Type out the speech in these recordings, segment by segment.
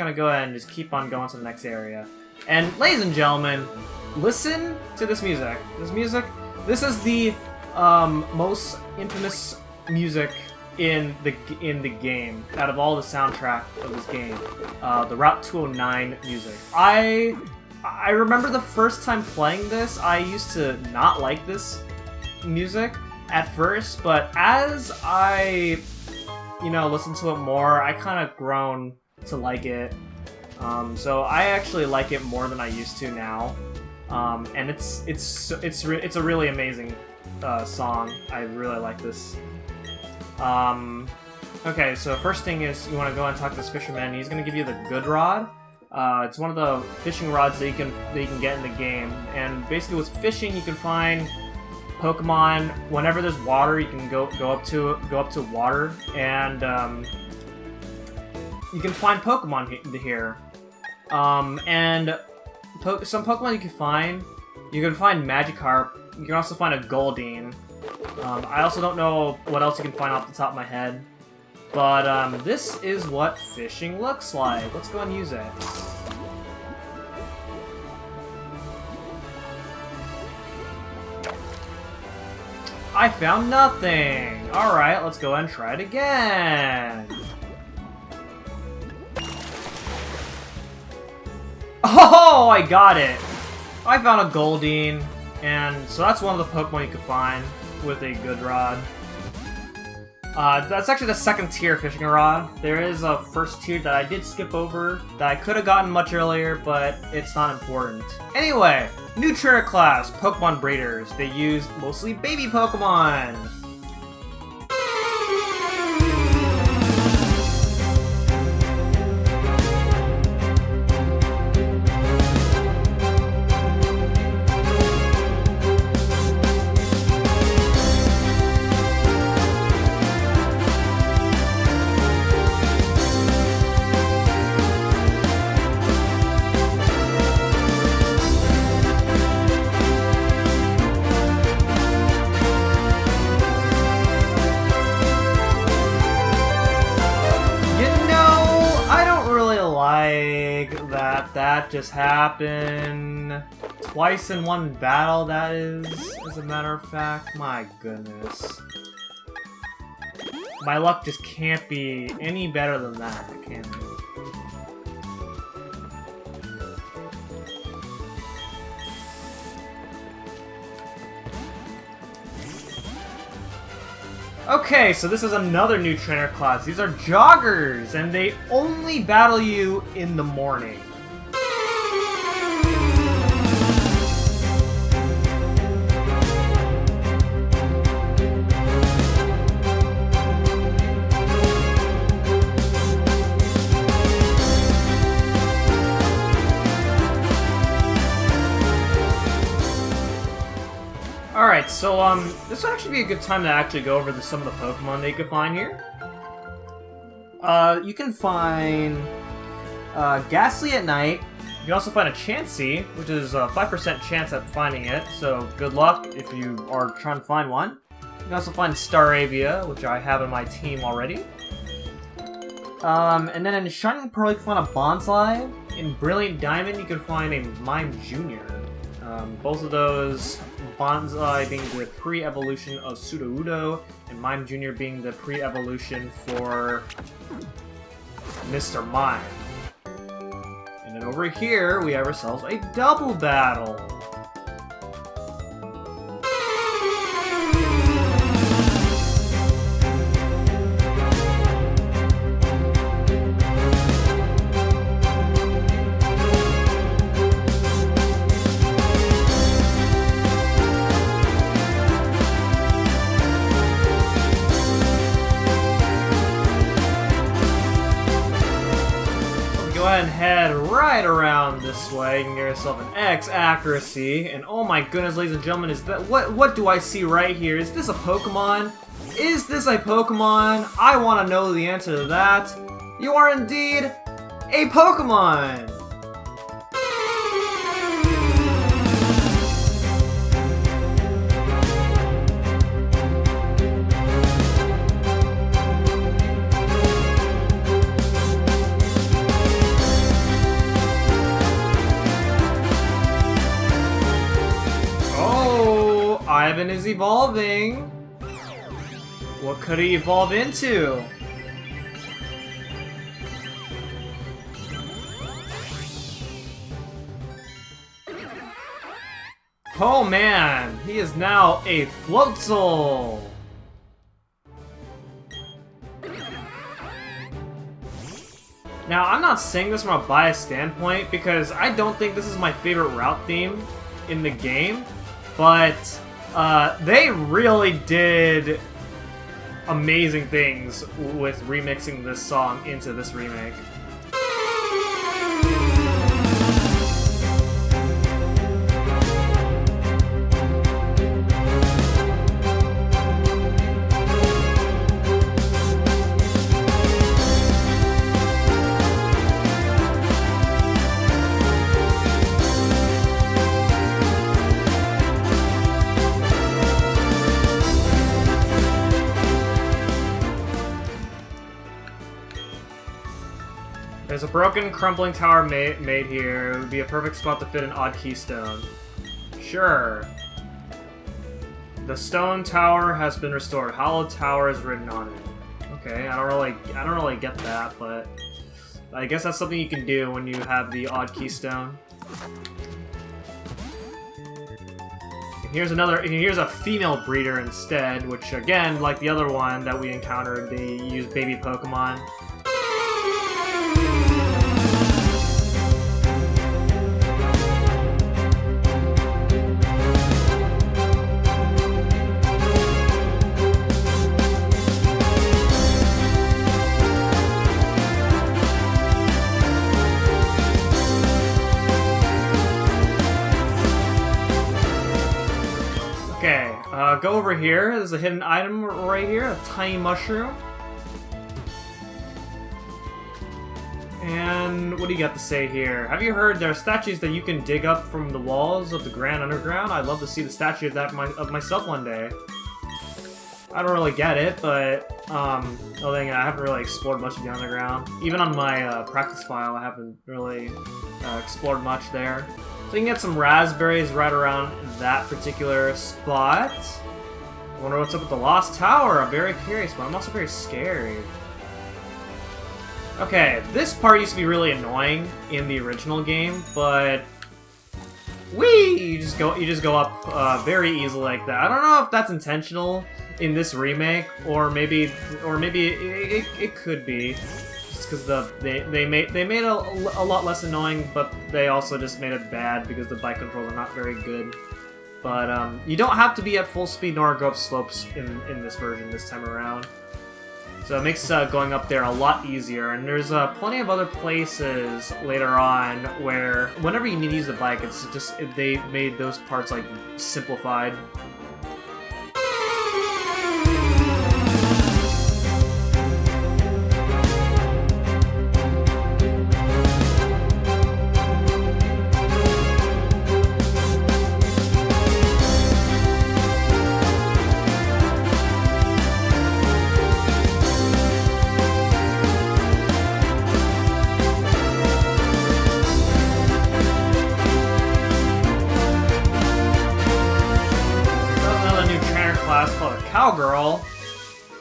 gonna go ahead and just keep on going to the next area. And ladies and gentlemen, listen to this music. This is the most infamous music in the game out of all the soundtrack of this game. The Route 209 music. I remember the first time playing this, I used to not like this music at first, but as I, listened to it more, I kind of grown to like it. So I actually like it more than I used to now. And it's a really amazing song. I really like this. Okay, so first thing is you want to go and talk to this fisherman. He's going to give you the good rod. It's one of the fishing rods that you can get in the game. And basically with fishing, you can find Pokemon whenever there's water. You can go up to water, and you can find Pokemon here. And some Pokemon you can find Magikarp. You can also find a Goldeen. I also don't know what else you can find off the top of my head. But this is what fishing looks like. Let's go and use it. I found nothing! Alright, let's go and try it again! Oh, I got it! I found a Goldeen, and so that's one of the Pokemon you can find with a good rod. That's actually the second tier fishing rod. There is a first tier that I did skip over that I could have gotten much earlier, but it's not important. Anyway, new trainer class, Pokemon Breeders. They use mostly baby Pokemon. That just happened twice in one battle, that is, as a matter of fact. My goodness. My luck just can't be any better than that, can it? Okay, so this is another new trainer class. These are joggers, and they only battle you in the morning. Alright, so this would actually be a good time to actually go over some of the Pokemon that you can find here. You can find Ghastly at night. You can also find a Chansey, which is a 5% chance at finding it, so good luck if you are trying to find one. You can also find Staravia, which I have in my team already. And then in Shining Pearl, you can find a Bonsai. In Brilliant Diamond, you can find a Mime Jr. Both of those, Bonsai being the pre-evolution of Sudowoodo, and Mime Jr. being the pre-evolution for Mr. Mime. And then over here, we have ourselves a double battle. Go ahead and head right around this way. You can get yourself an X accuracy. And oh my goodness, ladies and gentlemen, is that what do I see right here? Is this a Pokemon? Is this a Pokemon? I want to know the answer to that. You are indeed a Pokemon! Ivan is evolving. What could he evolve into? Oh man, he is now a Floatzel! Now, I'm not saying this from a biased standpoint because I don't think this is my favorite route theme in the game, but they really did amazing things with remixing this song into this remake. There's a broken, crumbling tower made here. It would be a perfect spot to fit an odd keystone. Sure. The stone tower has been restored. Hollow tower is written on it. Okay, I don't really get that, but I guess that's something you can do when you have the odd keystone. Here's a female breeder instead, which again, like the other one that we encountered, they use baby Pokemon. Okay, go over here. There's a hidden item right here, a tiny mushroom. And what do you got to say here? Have you heard there are statues that you can dig up from the walls of the Grand Underground? I'd love to see the statue of that of myself one day. I don't really get it, but other thing, I haven't really explored much of the Underground. Even on my practice file, I haven't really explored much there. So you can get some raspberries right around that particular spot. I wonder what's up with the Lost Tower. I'm very curious, but I'm also very scared. Okay, this part used to be really annoying in the original game, but you just go up very easily like that. I don't know if that's intentional in this remake, or maybe it could be. Because they made it a lot less annoying, but they also just made it bad because the bike controls are not very good. But you don't have to be at full speed nor go up slopes in this version this time around. So it makes going up there a lot easier. And there's plenty of other places later on where whenever you need to use the bike, it's just they made those parts like simplified. Cowgirl,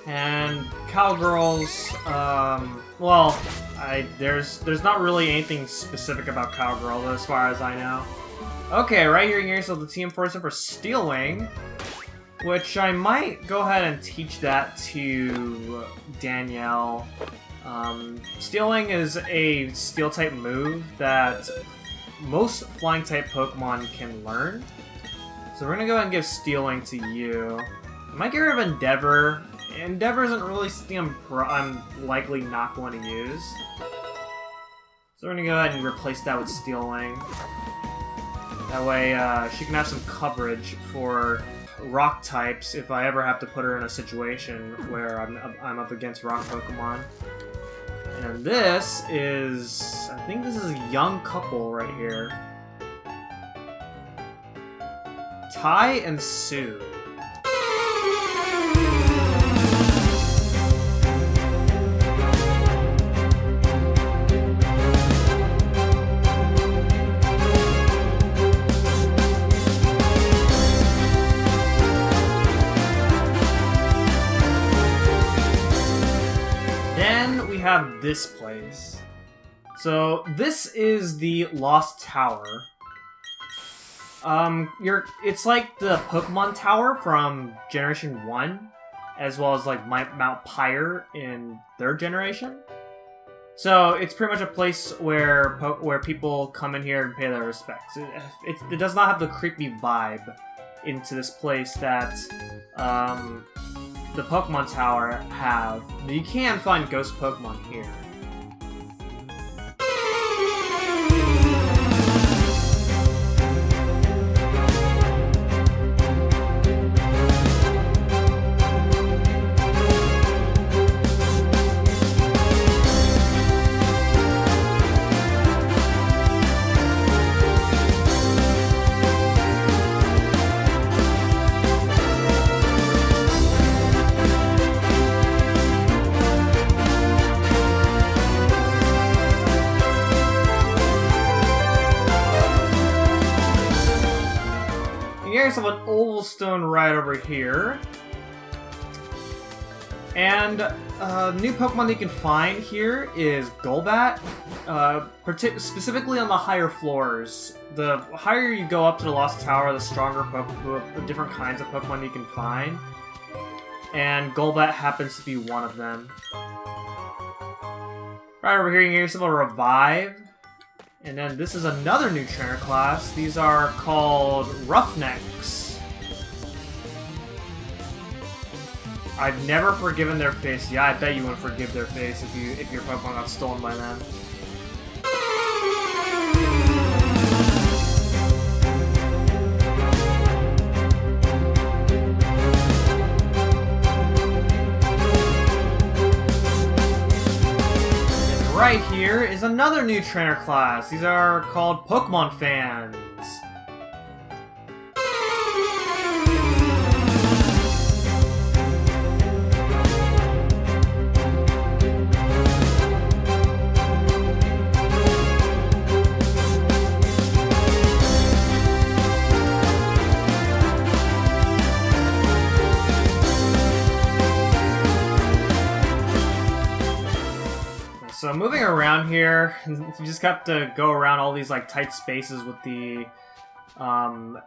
and Cowgirls, well, there's not really anything specific about Cowgirl as far as I know. Okay, right here you get yourself the team person for Steel Wing, which I might go ahead and teach that to Danielle. Steel Wing is a Steel-type move that most Flying-type Pokemon can learn. So we're gonna go ahead and give Steel Wing to you. I might get rid of Endeavor. Endeavor isn't really something I'm likely not going to use. So we're gonna go ahead and replace that with Steel Wing. That way she can have some coverage for rock types if I ever have to put her in a situation where I'm up against rock Pokemon. And this is... I think this is a young couple right here. Tai and Sue. have this place. So this is the Lost Tower. It's like the Pokemon Tower from Generation 1, as well as like Mount Pyre in 3rd generation. So it's pretty much a place where people come in here and pay their respects. It does not have the creepy vibe into this place that the Pokemon Tower have. You can find ghost Pokemon here. Here's an oval stone right over here. And new Pokemon that you can find here is Golbat, specifically on the higher floors. The higher you go up to the Lost Tower, the stronger the different kinds of Pokemon you can find. And Golbat happens to be one of them. Right over here, here's some Revive. And then this is another new trainer class. These are called Roughnecks. I've never forgiven their face. Yeah, I bet you wouldn't forgive their face if your Pokemon got stolen by them. Right here is another new trainer class. These are called Pokemon Fans. So moving around here, you just got to go around all these like tight spaces with the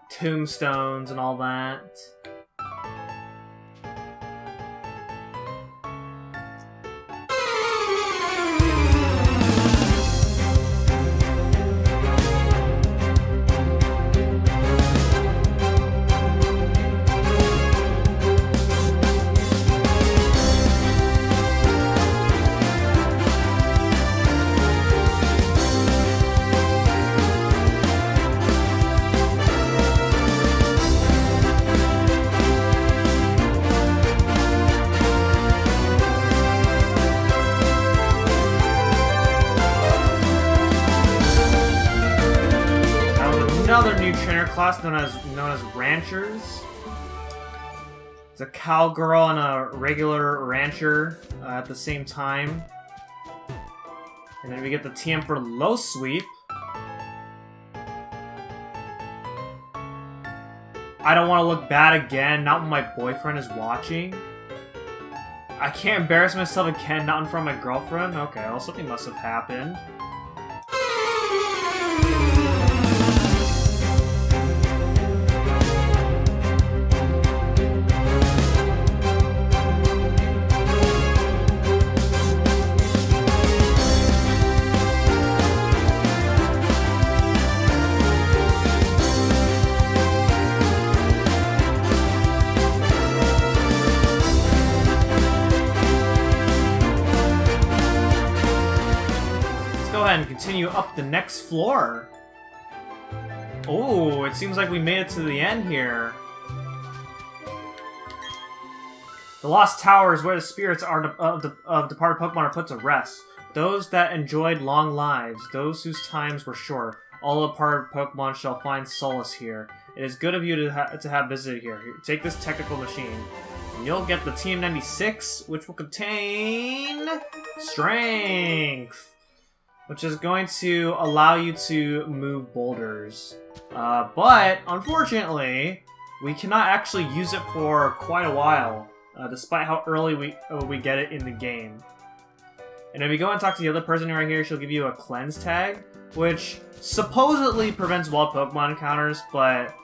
tombstones and all that. Another new trainer class known as Ranchers. It's a cowgirl and a regular rancher at the same time. And then we get the TM for Low Sweep. I don't want to look bad again, not when my boyfriend is watching. I can't embarrass myself again, not in front of my girlfriend? Okay, well, something must have happened. And continue up the next floor. Oh, it seems like we made it to the end here. The Lost Tower is where the spirits of departed Pokemon are put to rest. Those that enjoyed long lives, those whose times were short, all departed Pokemon shall find solace here. It is good of you to have visited here. Take this technical machine. And you'll get the TM96, which will contain Strength, which is going to allow you to move boulders. But, unfortunately, we cannot actually use it for quite a while, despite how early we get it in the game. And if you go and talk to the other person right here, she'll give you a cleanse tag, which supposedly prevents wild Pokemon encounters, but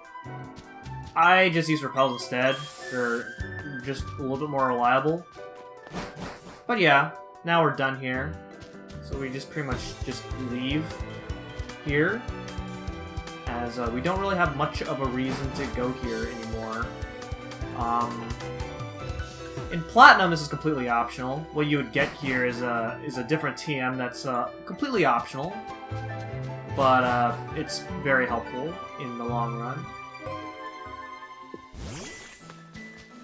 I just use repels instead. They're just a little bit more reliable. But yeah, now we're done here. So we just pretty much just leave here, as we don't really have much of a reason to go here anymore. In Platinum, this is completely optional. What you would get here is a different TM that's completely optional, but it's very helpful in the long run.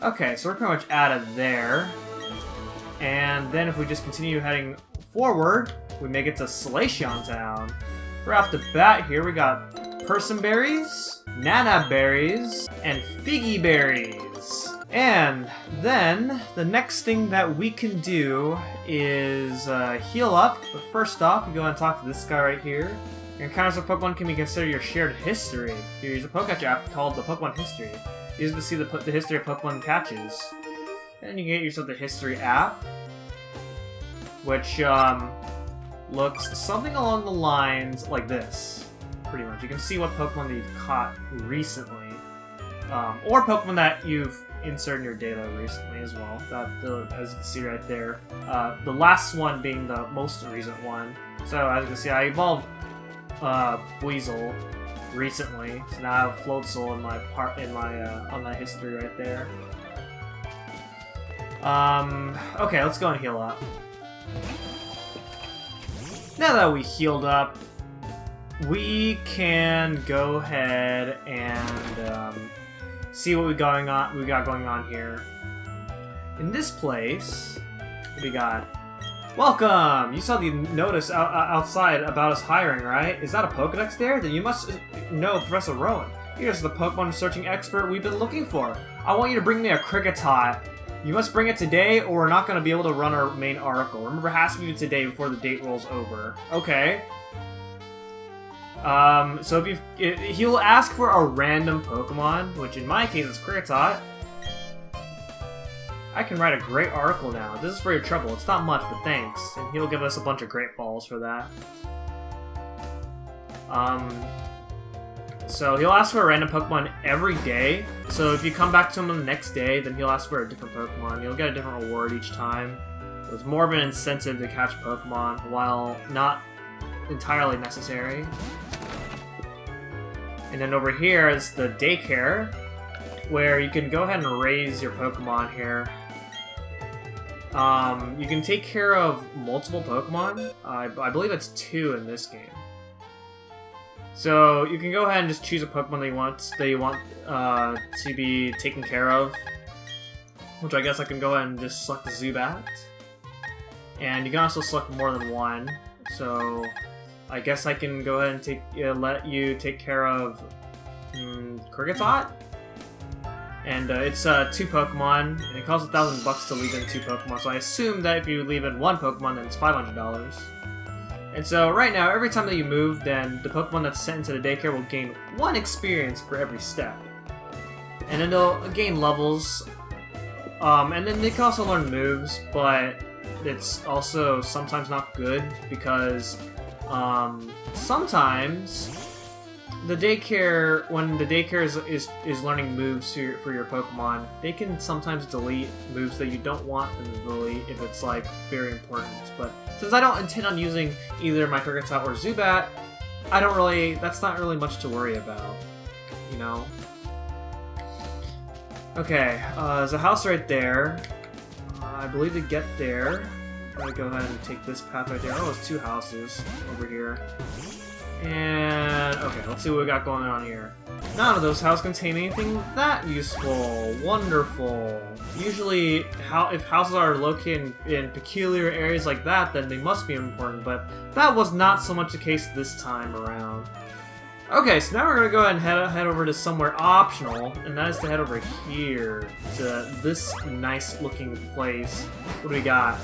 Okay, so we're pretty much out of there. And then if we just continue heading forward, we make it to Salacion Town. Right off the bat here, we got Persimberries, Nana Berries, and Figgy Berries. And then, the next thing that we can do is heal up. But first off, you go and talk to this guy right here. Your encounters with Pokemon can be considered your shared history. You use a Pokecatcher app called the Pokemon History. Use it to see the history of Pokemon catches. And you can get yourself the History app, which looks something along the lines like this, pretty much. You can see what Pokemon that you've caught recently, or Pokemon that you've inserted in your data recently as well. As you can see right there, the last one being the most recent one. So as you can see, I evolved Weasel recently, so now I have Floatzel on my history right there. Okay, let's go and heal up. Now that we healed up, we can go ahead and see what we got going on here. In this place, we got, welcome! You saw the notice outside about us hiring, right? Is that a Pokedex there? Then you must know Professor Rowan. Here's the Pokemon searching expert we've been looking for. I want you to bring me a Kricketot. You must bring it today, or we're not going to be able to run our main article. Remember, it has to be today before the date rolls over. Okay. So he'll ask for a random Pokemon, which in my case is Kricketot. I can write a great article now. This is for your trouble. It's not much, but thanks. And he'll give us a bunch of great balls for that. So he'll ask for a random Pokemon every day. So if you come back to him the next day, then he'll ask for a different Pokemon. You'll get a different reward each time. So it's more of an incentive to catch Pokemon, while not entirely necessary. And then over here is the daycare, where you can go ahead and raise your Pokemon here. You can take care of multiple Pokemon. I believe it's 2 in this game. So you can go ahead and just choose a Pokemon that you want to be taken care of. Which I guess I can go ahead and just select the Zubat. And you can also select more than one. So I guess I can go ahead and let you take care of Kricketot. And it's 2 Pokemon, and it costs $1,000 to leave in 2 Pokemon. So I assume that if you leave in 1 Pokemon, then it's $500. And so right now, every time that you move, then the Pokemon that's sent into the daycare will gain 1 experience for every step. And then they'll gain levels, and then they can also learn moves, but it's also sometimes not good, because sometimes the daycare, when the daycare is learning moves for your Pokemon, they can sometimes delete moves that you don't want them to delete if it's like very important. But since I don't intend on using either my Kricketot or Zubat, that's not really much to worry about, you know? Okay, there's a house right there. I believe to get there, I'm gonna go ahead and take this path right there. Oh, there's 2 houses over here. And, okay, let's see what we got going on here. None of those houses contain anything that useful. Wonderful. Usually, if houses are located in peculiar areas like that, then they must be important, but that was not so much the case this time around. Okay, so now we're going to go ahead and head over to somewhere optional, and that is to head over here to this nice looking place. What do we got?